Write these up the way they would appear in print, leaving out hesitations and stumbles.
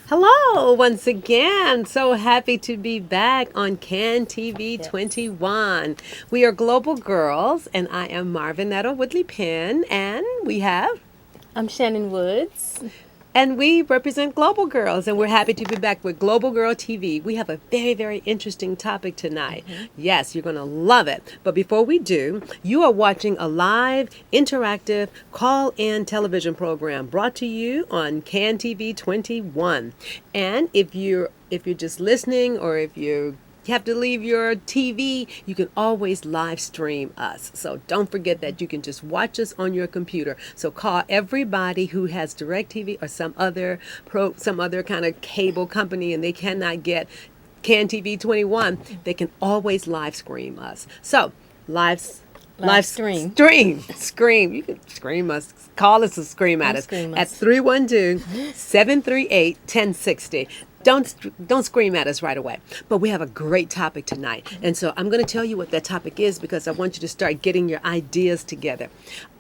Hello, once again. So happy to be back on Can TV Yes. 21. We are Global Girls, and I am Marvinetta Woodley Penn, and we have. I'm Shannon Woods. And we represent Global Girls, and we're happy to be back with Global Girl TV. We have a very, very interesting topic tonight. Yes, you're going to love it. But before we do, you are watching a live, interactive, call-in television program brought to you on Can TV 21. And if you're just listening, or if you have to leave your TV, you can always live stream us. So don't forget that you can just watch us on your computer. So call everybody who has DirecTV or some other kind of cable company and they cannot get Can TV 21, they can always live stream us. So live Stream. scream. You can scream us. Call us and scream at us Scream at us. 312-738-1060. Don't scream at us right away. But we have a great topic tonight. And so I'm going to tell you what that topic is because I want you to start getting your ideas together.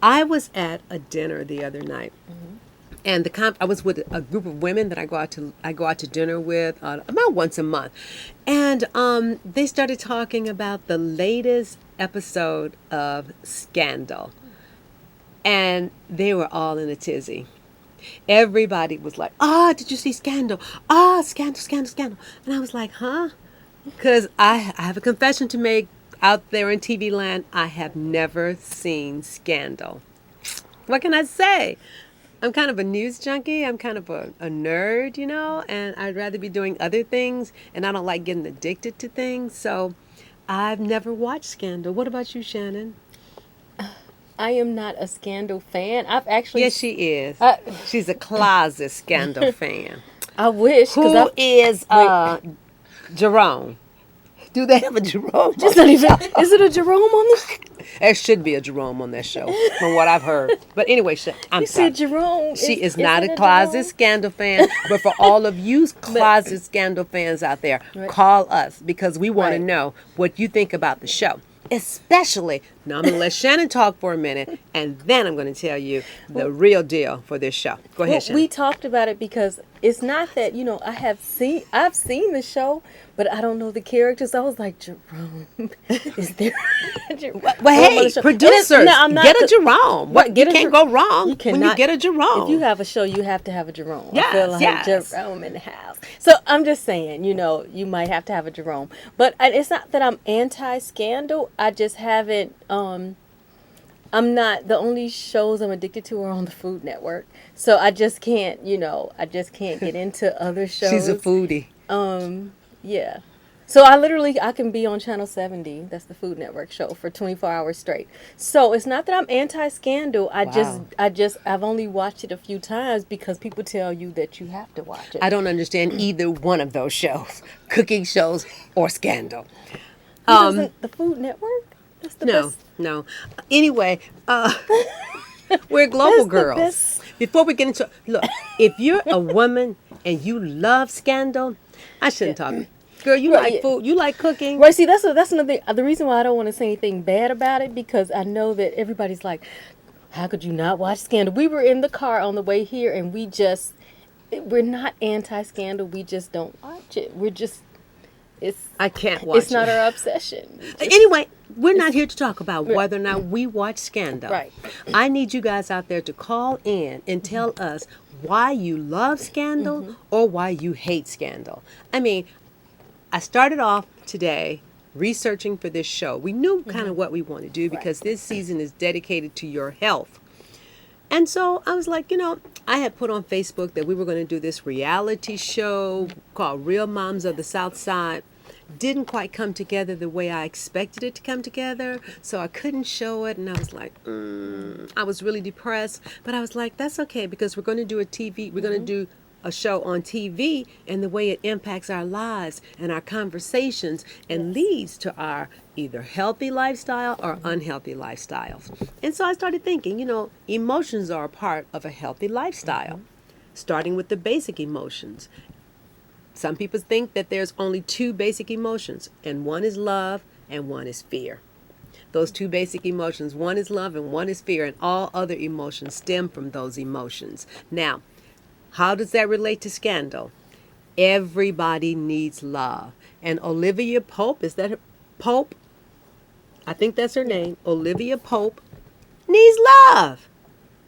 I was at a dinner the other night. And I was with a group of women that I go out to dinner with about once a month, and they started talking about the latest episode of Scandal, and they were all in a tizzy. Everybody was like, did you see Scandal? Scandal, Scandal, Scandal. And I was like, huh? Because I have a confession to make out there in TV land. I have never seen Scandal. What can I say? I'm kind of a news junkie. I'm kind of a nerd, and I'd rather be doing other things, and I don't like getting addicted to things. So I've never watched Scandal. What about you, Shannon? I am not a Scandal fan. I've actually. Yes, she is. I, She's a closet Scandal fan. I wish because Who I. is Wait, Jerome? Do they have a Jerome? it's not even. Is it a Jerome on the? There should be a Jerome on that show, from what I've heard. But anyway, I'm You sorry. said Jerome. She is Is not it a closet Jerome? Scandal fan, but for all of you closet Scandal fans out there, Right. call us because we want to Right. know what you think about the show. Especially, now I'm going to let Shannon talk for a minute, and then I'm going to tell you the real deal for this show. Go ahead, Well, Shannon. we talked about it because it's not that I've seen the show, but I don't know the characters. I was like, Jerome, is there? Jerome Well, on hey, the show? producers, No, I'm not get a Jerome. Right, You can't go wrong when you get a Jerome. If you have a show, you have to have a Jerome. I Yes, feel like yes. Jerome in the house. So I'm just saying, you might have to have a Jerome. But it's not that I'm anti-scandal. I just haven't. I'm not. The only shows I'm addicted to are on the Food Network. So I just can't. I just can't get into other shows. She's a foodie. Yeah. So I can be on Channel 70, that's the Food Network show, for 24 hours straight. So it's not that I'm anti-scandal. Wow. I've only watched it a few times because people tell you that you have to watch it. I don't understand either one of those shows, cooking shows or Scandal. Doesn't the Food Network? That's the No, best. no. Anyway, we're global That's the girls. best. Before we get into look, if you're a woman and you love Scandal, I shouldn't talk. Girl, you Right. like food, you like cooking. Right, see, that's another thing. The reason why I don't want to say anything bad about it, because I know that everybody's like, how could you not watch Scandal? We were in the car on the way here, and we're not anti-Scandal. We just don't watch it. I can't watch It's not it. our obsession. Anyway, we're not here to talk about whether or not we watch Scandal. Right. I need you guys out there to call in and tell us why you love Scandal or why you hate Scandal. I mean, I started off today researching for this show. We knew kind of what we want to do because this season is dedicated to your health. And so I was like, I had put on Facebook that we were going to do this reality show called Real Moms of the South Side. Didn't quite come together the way I expected it to come together, so I couldn't show it, and I was like, I was really depressed, but I was like, that's okay, because we're going to do we're going to do a show on TV, and the way it impacts our lives and our conversations and leads to our either healthy lifestyle or unhealthy lifestyles. And so I started thinking, emotions are a part of a healthy lifestyle, starting with the basic emotions. Some people think that there's only two basic emotions, and one is love and one is fear. Those two basic emotions, one is love and one is fear, and all other emotions stem from those emotions. Now, How does that relate to Scandal? Everybody needs love. And Olivia Pope, is that her? Pope? I think that's her name. Olivia Pope needs love.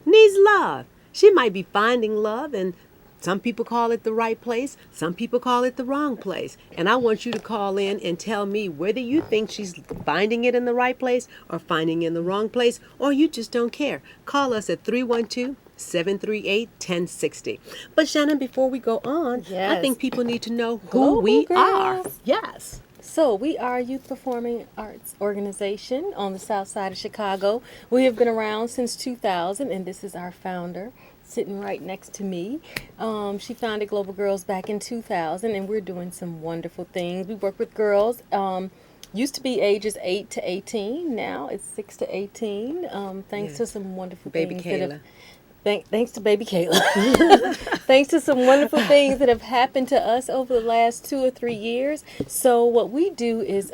Needs love. She might be finding love, and some people call it the right place. Some people call it the wrong place. And I want you to call in and tell me whether you think she's finding it in the right place or finding it in the wrong place, or you just don't care. Call us at 312-738-1060. But Shannon, before we go on, I Yes. think people need to know who Global we are. Girls. Yes. So we are a youth performing arts organization on the south side of Chicago. We have been around since 2000, and this is our founder sitting right next to me. She founded Global Girls back in 2000, and we're doing some wonderful things. We work with girls. Used to be ages 8 to 18. Now it's 6 to 18. Thanks Yes. to some wonderful Baby things that have Kayla. Thanks to baby Kayla. Thanks to some wonderful things that have happened to us over the last 2 or 3 years. So what we do is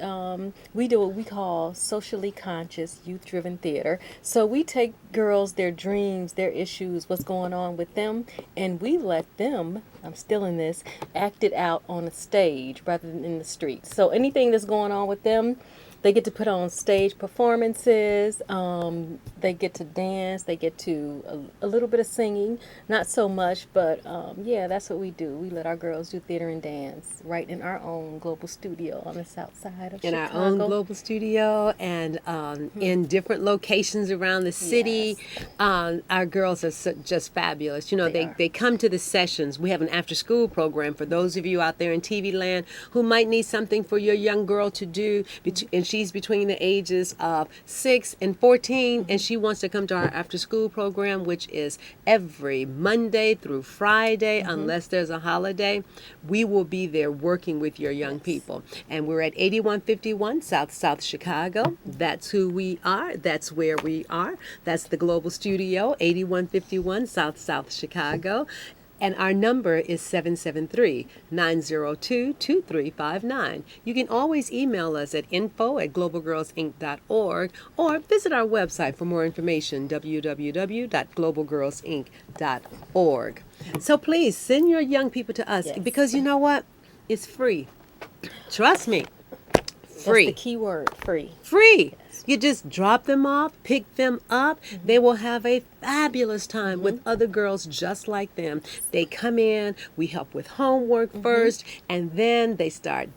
we do what we call socially conscious youth-driven theater. So we take girls, their dreams, their issues, what's going on with them, and we let them, I'm still in this, act it out on a stage rather than in the streets. So anything that's going on with them, they get to put on stage performances. They get to dance. They get to a little bit of singing, not so much, but yeah, that's what we do. We let our girls do theater and dance right in our own global studio on the south side of In Chicago. our own global studio and in different locations around the city. Our girls are just fabulous. You know, They are. they come to the sessions. We have an after school program for those of you out there in TV land who might need something for your young girl to do. And she's between the ages of 6 and 14, and she wants to come to our after school program, which is every Monday through Friday, unless there's a holiday. We will be there working with your young people. And we're at 8151 South Chicago. That's who we are. That's where we are. That's the Global Studio, 8151 South Chicago. And our number is 773-902-2359. You can always email us at info@globalgirlsinc.org or visit our website for more information, www.globalgirlsinc.org. So please send your young people to us Yes. because you know what? It's free. Trust me. Free. That's the key word, free. Free. You just drop them off, pick them up. They will have a fabulous time with other girls just like them. They come in, we help with homework first, and then they start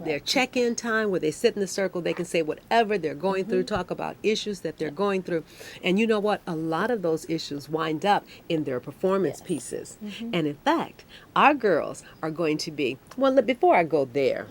their check-in time where they sit in the circle. They can say whatever they're going through, talk about issues that they're going through. And you know what? A lot of those issues wind up in their performance pieces. And in fact, our girls are going to be, well, before I go there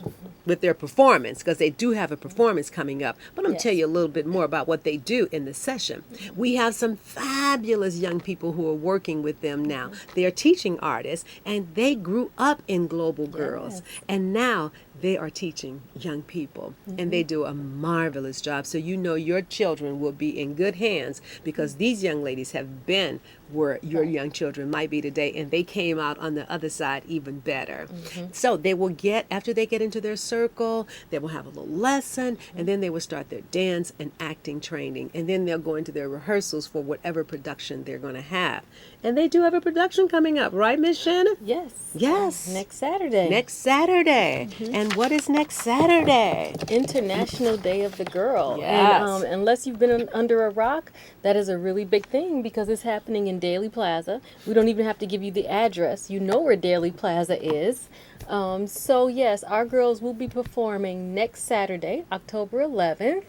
with their performance, because they do have a performance coming up, but I'm going to tell you a little bit more about what they do in the session. We have some fabulous young people who are working with them now. They are teaching artists, and they grew up in Global Girls. And now they are teaching young people, and they do a marvelous job. So you know your children will be in good hands because these young ladies have been where your young children might be today, and they came out on the other side even better. So they will get, after they get into their circle, they will have a little lesson, and then they will start their dance and acting training, and then they'll go into their rehearsals for whatever production they're going to have. And they do have a production coming up, right, Miss Shannon? Yes. Yes. Next Saturday. Next Saturday. And what is next Saturday? International Day of the Girl. Yes. And unless you've been under a rock, that is a really big thing because it's happening in Daly Plaza. We don't even have to give you the address. You know where Daly Plaza is. So yes, our girls will be performing next Saturday, October 11th.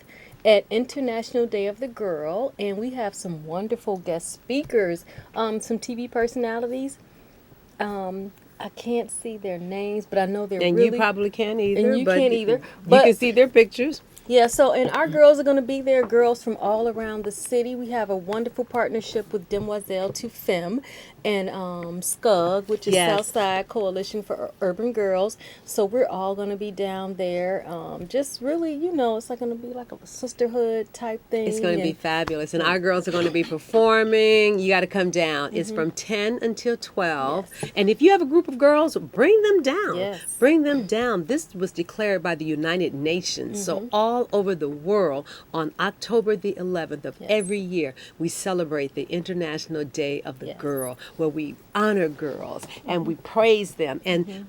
At International Day of the Girl, and we have some wonderful guest speakers, some TV personalities. I can't see their names, but I know they're And really... you probably can't either. And you but can't either, You but- can see their pictures. Yeah, so, and our girls are going to be there, girls from all around the city. We have a wonderful partnership with Demoiselle to Femme and SCUG, which is Yes. Southside Coalition for Urban Girls. So we're all going to be down there. Just really, you know, it's like going to be like a sisterhood type thing. It's going to be and- fabulous. And our girls are going to be performing. You got to come down. It's from 10 until 12. And if you have a group of girls, bring them down. Yes. Bring them down. This was declared by the United Nations. So all over the world on October the 11th of every year, we celebrate the International Day of the Yes. Girl. where we honor girls and we praise them. And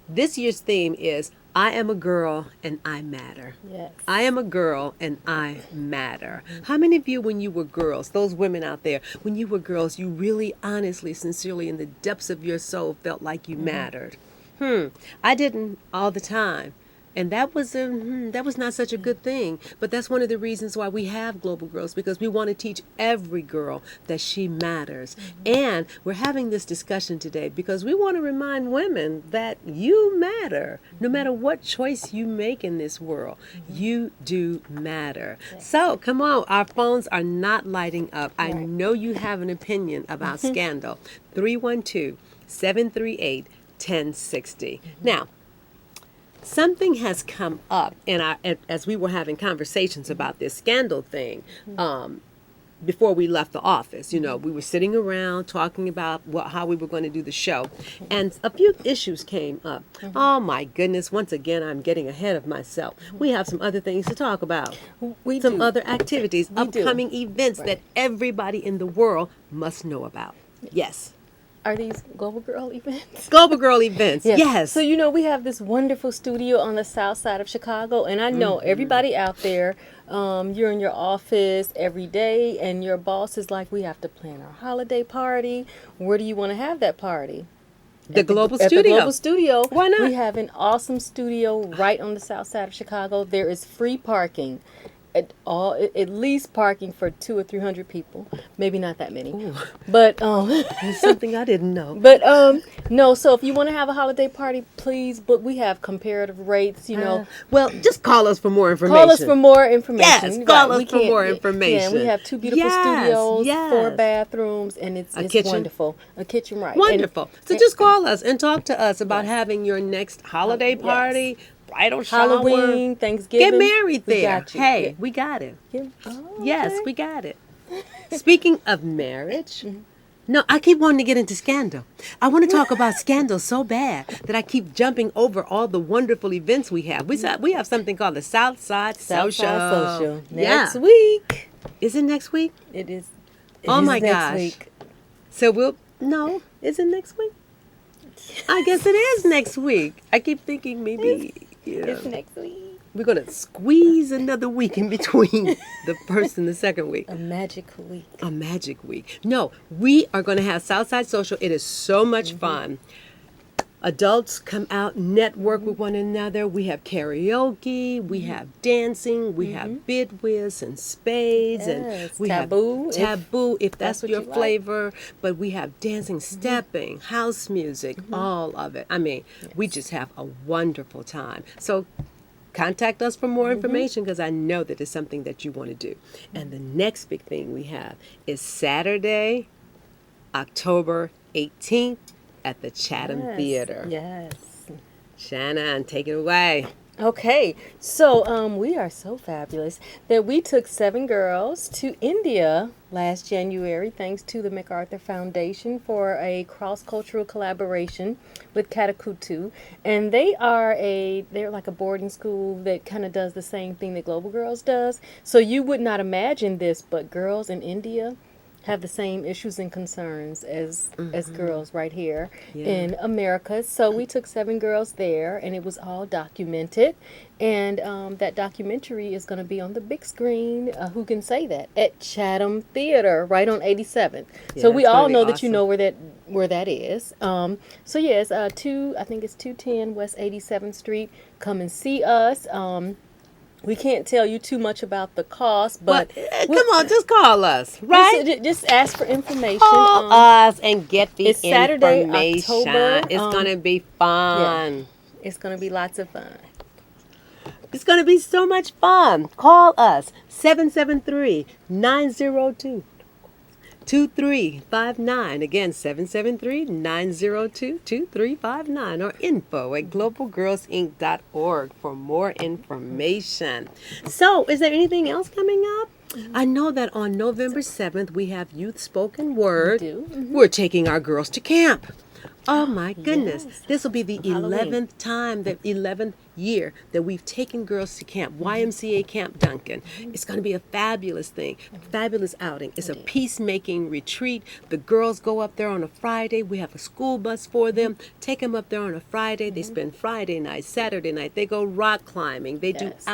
this year's theme is I am a girl and I matter. Yes. I am a girl and I matter. How many of you, when you were girls, those women out there, when you were girls, you really honestly, sincerely, in the depths of your soul felt like you mattered? I didn't all the time. And that was not such a good thing. But that's one of the reasons why we have Global Girls, because we want to teach every girl that she matters. And we're having this discussion today because we want to remind women that you matter. No matter what choice you make in this world, you do matter. So come on, our phones are not lighting up. I know you have an opinion about Scandal. 312-738-1060. Now, something has come up as we were having conversations about this Scandal thing before we left the office. You know, we were sitting around talking about how we were going to do the show, and a few issues came up. Oh my goodness, once again, I'm getting ahead of myself. We have some other things to talk about. Some other activities, upcoming events that everybody in the world must know about. Yes. Are these Global Girl events? Global Girl events, yes. So, we have this wonderful studio on the south side of Chicago, and I know everybody out there, you're in your office every day, and your boss is like, we have to plan our holiday party. Where do you want to have that party? The Global At Studio. the Global Studio. Why not? We have an awesome studio right on the south side of Chicago. There is free parking. At least parking for 200 or 300 people, maybe not that many. Ooh. But It's something I didn't know. But no. So if you want to have a holiday party, please. But we have comparative rates. Well, just call us for more information. Call us for more information. Yes, call us for more information. Yeah, we have 2 beautiful studios, 4 bathrooms, and it's kitchen. wonderful. A kitchen, right? Wonderful. So just call us and talk to us about having your next holiday party. Bridal shower, Halloween, Thanksgiving. Get married there. We got you. Hey, we got it. Oh, Yes, okay. we got it. Speaking of marriage, no, I keep wanting to get into Scandal. I want to talk about Scandal so bad that I keep jumping over all the wonderful events we have. We have something called the Southside Social. Southside Social. Next Yeah. week. Is it next week? It is. Oh is my next gosh. Week. So is it next week? I guess it is next week. I keep thinking maybe It's next week. we're going to squeeze another week in between the first and the second week. A magic week. A magic week. No, we are going to have Southside Social. It is so much fun. Adults come out, network with one another. We have karaoke, we have dancing, we have bid whist and spades, and Yes, we taboo, have taboo if that's what your you like. flavor. But we have dancing, stepping, house music, all of it. I mean, we just have a wonderful time. So contact us for more information, because I know that it's something that you want to do. And the next big thing we have is Saturday, October 18th at the Chatham Theater. Yes. Shannon, take it away. Okay, so we are so fabulous that we took 7 girls to India last January, thanks to the MacArthur Foundation, for a cross-cultural collaboration with Katakutu, and they're like a boarding school that kind of does the same thing that Global Girls does. So you would not imagine this, but girls in India have the same issues and concerns as girls right here in America. So we took 7 girls there, and it was all documented. And that documentary is going to be on the big screen. Who can say that? At Chatham Theater, right on 87th. So we all know that you know where that is. So yes, I think it's 210 West 87th Street. Come and see us. We can't tell you too much about the cost, but come on, just call us, right? Just ask for information. Call us and get the it's Saturday, information. October. It's gonna be fun. It's gonna be lots of fun. It's gonna be so much fun. Call us 773-902. 2359. Again, 773-902-2359 or info@globalgirlsinc.org for more information. So, is there anything else coming up? I know that on November 7th we have Youth Spoken Word. We do. We're taking our girls to camp. Oh my goodness. Yes. This will be the Halloween. 11th time, the 11th year that we've taken girls to camp, YMCA Camp Duncan. It's going to be a fabulous thing, fabulous outing. It's a peacemaking retreat. The girls go up there on a Friday. We have a school bus for them. Take them up there on a Friday. They spend Friday night, Saturday night. They go rock climbing. They do Yes.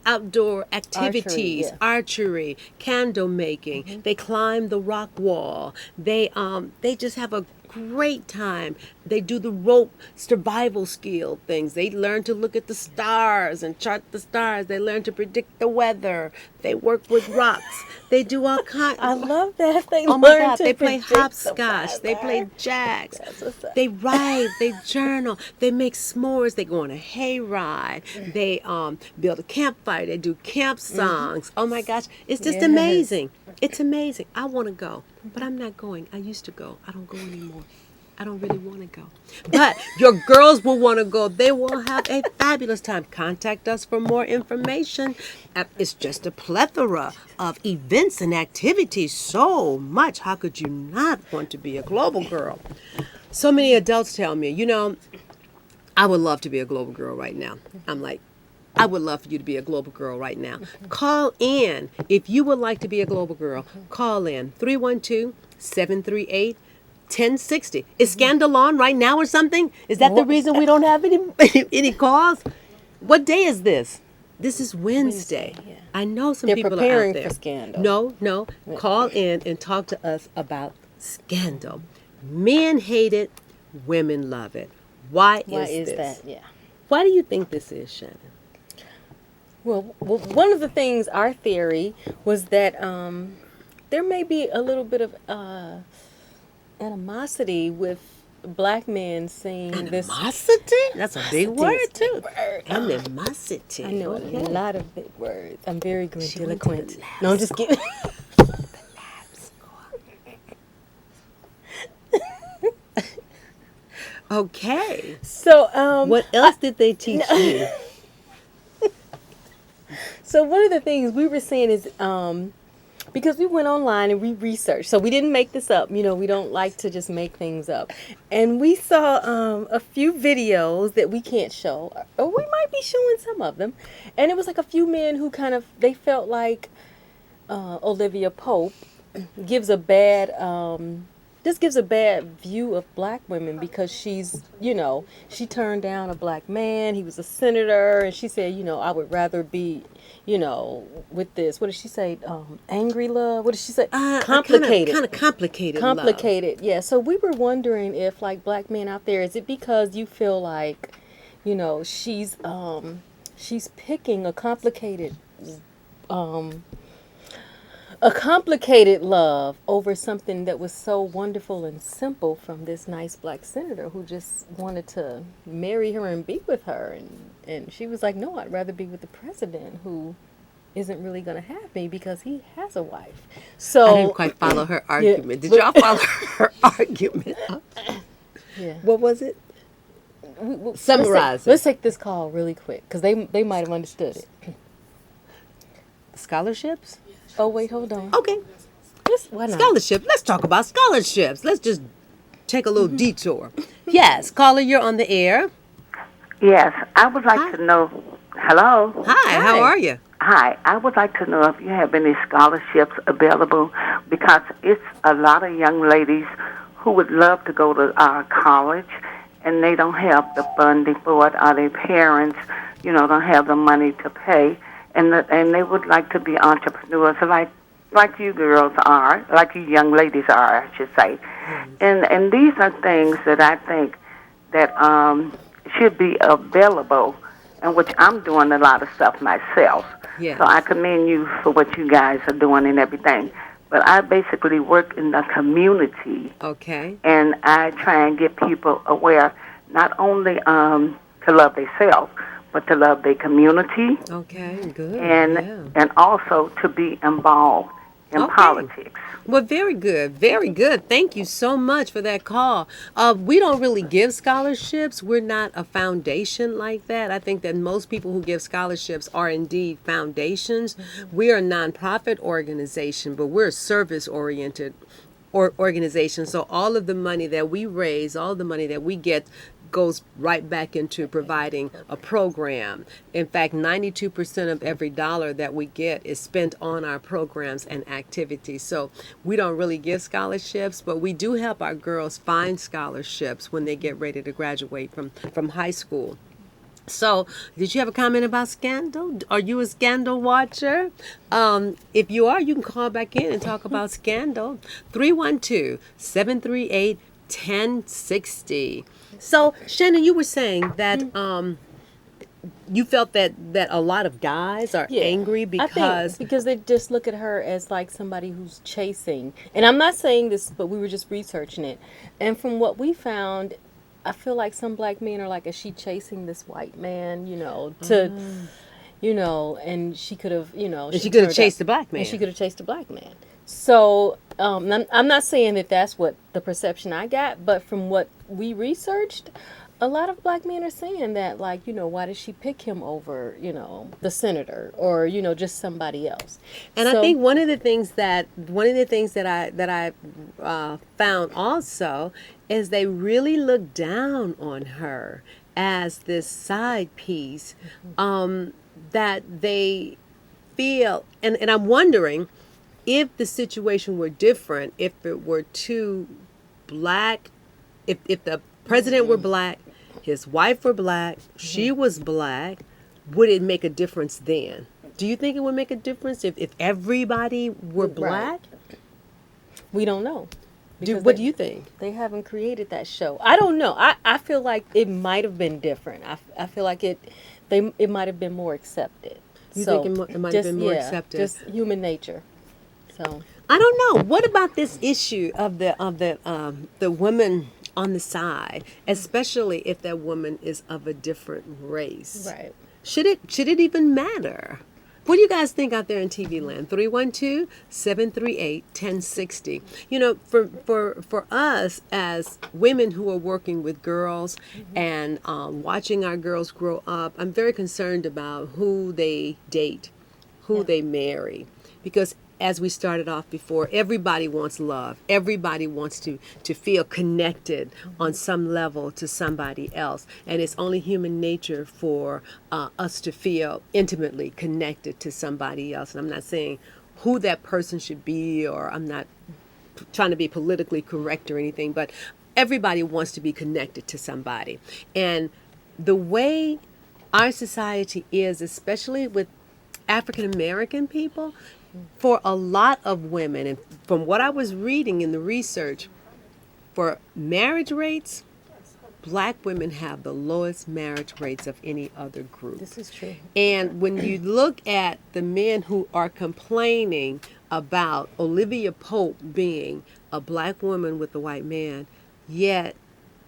outdoor activities, yeah. archery, candle making. They climb the rock wall. They just have a great time. They do the rope survival skill things. They learn to look at the stars and chart the stars. They learn to predict the weather. They work with rocks. They do all kinds. I love that. They Oh my learn God! to They play predict the hopscotch. They play weather. jacks. That's what's up. They ride. They journal. They make s'mores. They go on a hay ride. They build a campfire. They do camp songs. Oh my gosh! It's just Yes. amazing. It's amazing. I want to go, but I'm not going. I used to go. I don't go anymore. I don't really want to go. But your girls will want to go. They will have a fabulous time. Contact us for more information. It's just a plethora of events and activities. So much. How could you not want to be a global girl? So many adults tell me, I would love to be a global girl right now. I'm like, I would love for you to be a global girl right now. Call in. If you would like to be a global girl, call in 312-738-1060. Is Scandal on right now or something? Is that the reason we don't have any calls? What day is this? This is Wednesday. Wednesday, yeah. I know some They're people preparing are out there. for Scandal. No. Call in and talk to us about Scandal. Men hate it, women love it. Why is this? that? Yeah. Why do you think this is, Shannon? Well, one of the things, our theory was that there may be a little bit of animosity with black men seeing this. Animosity? That's a big word, Animosity is a too. big word. Animosity. I know Okay. a lot of big words. I'm very She went to the grandiloquent. lab No, I'm just kidding. Okay. So, What else did they teach you? So one of the things we were saying is, because we went online and we researched, so we didn't make this up. We don't like to just make things up. And we saw a few videos that we can't show, or we might be showing some of them. And it was like a few men who they felt like Olivia Pope gives a bad view of black women because she's, she turned down a black man. He was a senator, and she said, I would rather be, with this. What did she say? Angry love? What did she say? Complicated. Kind of complicated. Complicated, yeah. So we were wondering if, like, black men out there, is it because you feel like, she's picking a complicated love over something that was so wonderful and simple from this nice black senator who just wanted to marry her and be with her. And she was like, no, I'd rather be with the president who isn't really going to have me because he has a wife. So I didn't quite follow her argument. Did y'all follow her argument? Yeah. What was it? Let's Summarize Let's take this call really quick because they might have understood it. Scholarships? Oh, wait, hold on. Okay. Why not? Scholarship. Let's talk about scholarships. Let's just take a little detour. Yes, caller, you're on the air. Yes, I would like to know. Hello. Hi, how are you? Hi, I would like to know if you have any scholarships available because it's a lot of young ladies who would love to go to college and they don't have the funding for it, or their parents, don't have the money to pay, and they would like to be entrepreneurs like you girls are, like you young ladies are, I should say. And these are things that I think that should be available, and which I'm doing a lot of stuff myself. Yes. So I commend you for what you guys are doing and everything. But I basically work in the community, Okay. and I try and get people aware not only to love themselves, but to love their community, Okay, good. and also to be involved in Okay. politics. Well, very good. Very good. Thank you so much for that call. We don't really give scholarships. We're not a foundation like that. I think that most people who give scholarships are indeed foundations. We are a nonprofit organization, but we're service-oriented organization. So all of the money that we raise, all the money that we get goes right back into providing a program. In fact, 92% of every dollar that we get is spent on our programs and activities. So we don't really give scholarships, but we do help our girls find scholarships when they get ready to graduate from high school. So, did you have a comment about Scandal? Are you a Scandal watcher? If you are, you can call back in and talk about Scandal. 312-738-1060. So, Shannon, you were saying that you felt that a lot of guys are angry because they just look at her as like somebody who's chasing. And I'm not saying this, but we were just researching it. And from what we found, I feel like some black men are like, is she chasing this white man, and she could have, she could have chased the black man. And she could have chased the black man. So I'm not saying that that's what the perception I got, but from what we researched, a lot of black men are saying that, like, why did she pick him over, the senator or, just somebody else? And I think one of the things that I found also is they really look down on her as this side piece, that they feel, and I'm wondering if the situation were different, if it were two black, if the president were black, his wife were black, she was black, would it make a difference then? Do you think it would make a difference if everybody were black? We don't know. What do you think? They haven't created that show. I don't know. I feel like it might have been different. I feel like it might have been more accepted. You think it might have been more accepted? Just human nature. So I don't know. What about this issue of the woman on the side, especially if that woman is of a different race? Right. Should it even matter? What do you guys think out there in TV land? 312-738-1060. For us as women who are working with girls and watching our girls grow up, I'm very concerned about who they date, who they marry, because as we started off before, everybody wants love. Everybody wants to feel connected on some level to somebody else. And it's only human nature for us to feel intimately connected to somebody else. And I'm not saying who that person should be, or I'm not trying to be politically correct or anything, but everybody wants to be connected to somebody. And the way our society is, especially with African American people, for a lot of women, and from what I was reading in the research, for marriage rates, black women have the lowest marriage rates of any other group. This is true. And when you look at the men who are complaining about Olivia Pope being a black woman with a white man, yet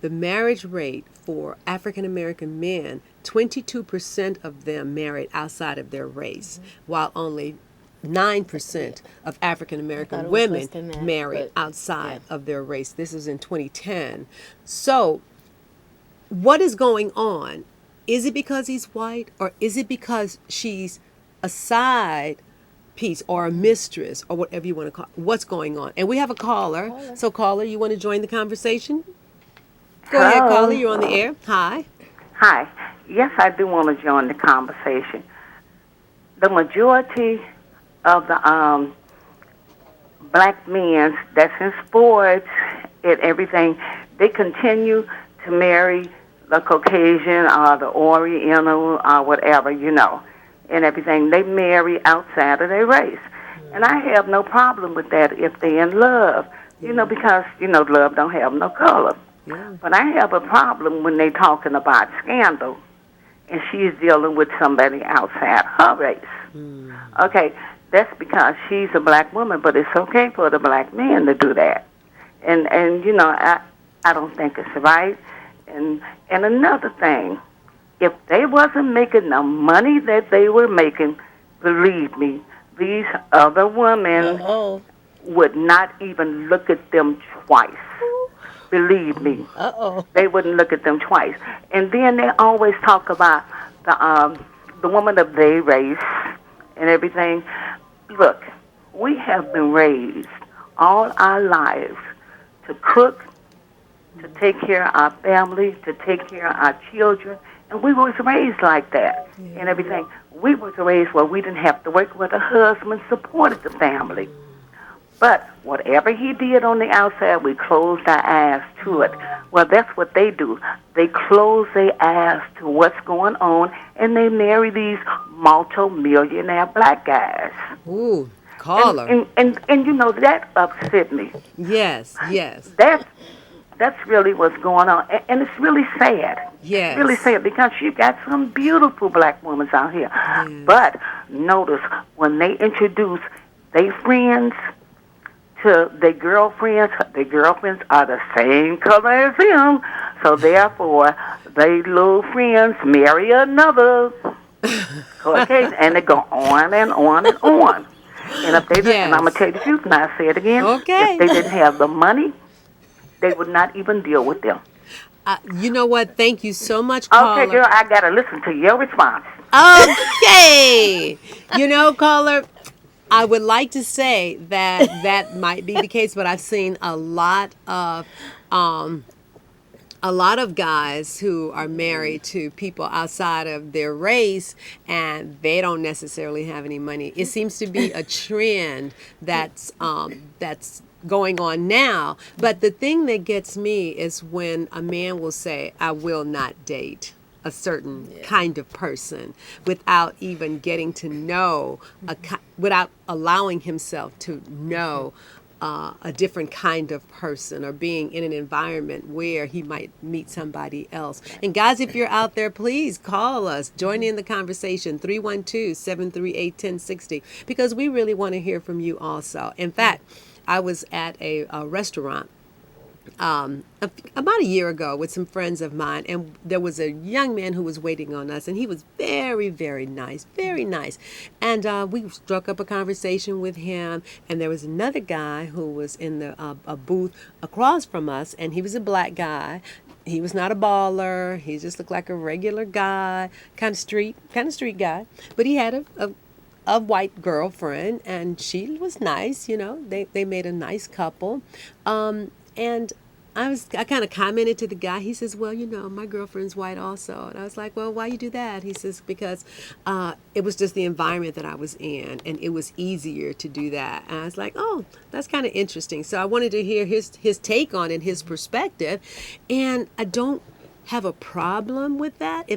the marriage rate for African American men, 22% of them married outside of their race, while only 9% of African American women married outside of their race. This is in 2010. So what is going on? Is it because he's white, or is it because she's a side piece or a mistress, or whatever you want to call it? What's going on? And we have a caller. So caller, you want to join the conversation? Go ahead, caller. You're on the air. Hi. Hi. Yes, I do want to join the conversation. The majority of the black men that's in sports and everything, they continue to marry the Caucasian or the Oriental or whatever, and everything. They marry outside of their race. And I have no problem with that if they're in love, because, love don't have no color. Yeah. But I have a problem when they talking about scandal and she's dealing with somebody outside her race. Okay, that's because she's a black woman, but it's okay for the black man to do that. And I don't think it's right. And another thing, if they wasn't making the money that they were making, believe me, these other women would not even look at them twice. Believe me. They wouldn't look at them twice. And then they always talk about the woman of their race and everything. Look, we have been raised all our lives to cook, to take care of our family, to take care of our children. And we was raised like that and everything. We was raised where we didn't have to work, where the husband supported the family. But whatever he did on the outside, we closed our eyes to it. Well, that's what they do. They close their eyes to what's going on, and they marry these multi-millionaire black guys. Ooh, caller. And you know, that upset me. Yes, yes. That's really what's going on. And it's really sad. Yes. It's really sad because you got some beautiful black women out here. Yes. But notice, when they introduce their friends to their girlfriends are the same color as them. So therefore, they little friends marry another. Okay, and they go on and on and on. And if they didn't, and I'm gonna tell you the truth, and I say it again. Okay. If they didn't have the money, they would not even deal with them. You know what? Thank you so much, caller. Okay, girl, I gotta listen to your response. Okay. You know, caller, I would like to say that that might be the case, but I've seen a lot of guys who are married to people outside of their race, and they don't necessarily have any money. It seems to be a trend that's going on now. But the thing that gets me is when a man will say, "I will not date a certain kind of person," without even getting to know, without allowing himself to know a different kind of person, or being in an environment where he might meet somebody else. And guys, if you're out there, please call us. Join in the conversation, 312-738-1060, because we really want to hear from you also. In fact, I was at a restaurant about a year ago with some friends of mine, and there was a young man who was waiting on us, and he was very, very nice, very nice. And we struck up a conversation with him, and there was another guy who was in the a booth across from us, and he was a black guy. He was not a baller. He just looked like a regular guy, kind of street guy. But he had a white girlfriend, and she was nice. You know, they made a nice couple. And I kind of commented to the guy. He says, "Well, you know, my girlfriend's white also." And I was like, "Well, why you do that?" He says, "Because it was just the environment that I was in, and it was easier to do that." And I was like, "Oh, that's kind of interesting." So I wanted to hear his take on it, his perspective. And I don't have a problem with that.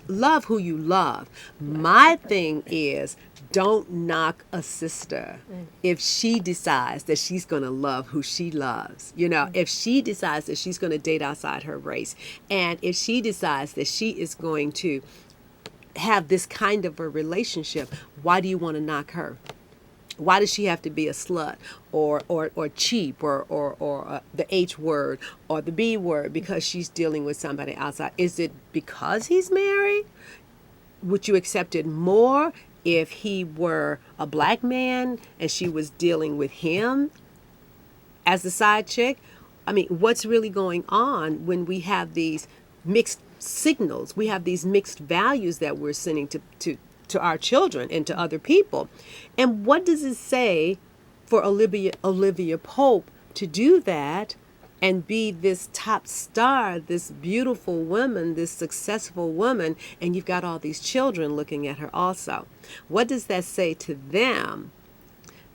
Love who you love. My thing is, don't knock a sister if she decides that she's going to love who she loves. You know, if she decides that she's going to date outside her race, and if she decides that she is going to have this kind of a relationship, why do you want to knock her? Why does she have to be a slut or cheap or the H word or the B word because she's dealing with somebody outside? Is it because he's married? Would you accept it more if he were a black man and she was dealing with him as the side chick? I mean, what's really going on when we have these mixed signals? We have these mixed values that we're sending to our children and to other people. And what does it say for Olivia Pope to do that and be this top star, this beautiful woman, this successful woman, and you've got all these children looking at her also? What does that say to them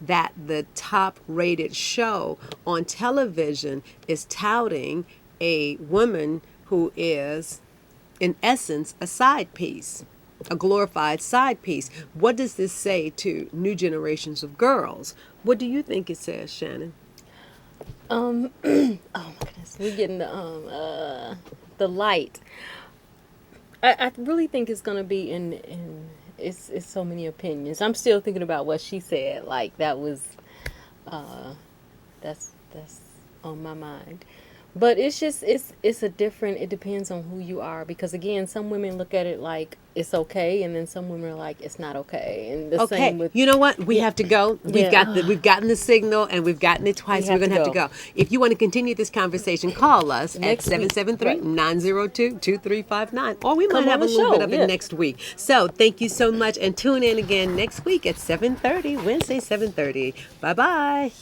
that the top rated show on television is touting a woman who is, in essence, a side piece? A glorified side piece. What does this say to new generations of girls? What do you think it says, Shannon? Oh my goodness, we're getting the light. I really think it's gonna be in it's so many opinions. I'm still thinking about what she said. Like that was that's on my mind. But it's just it's a different. It depends on who you are, because again, some women look at it like it's okay, and then some women are like it's not okay. And the same with, you know what? We have to go. We've gotten the signal, and we've gotten it twice. We're gonna have to go. If you want to continue this conversation, call us at 773-902-2359, or we might have a little bit of it next week. So thank you so much, and tune in again next week at 7:30, Wednesday 7:30. Bye bye.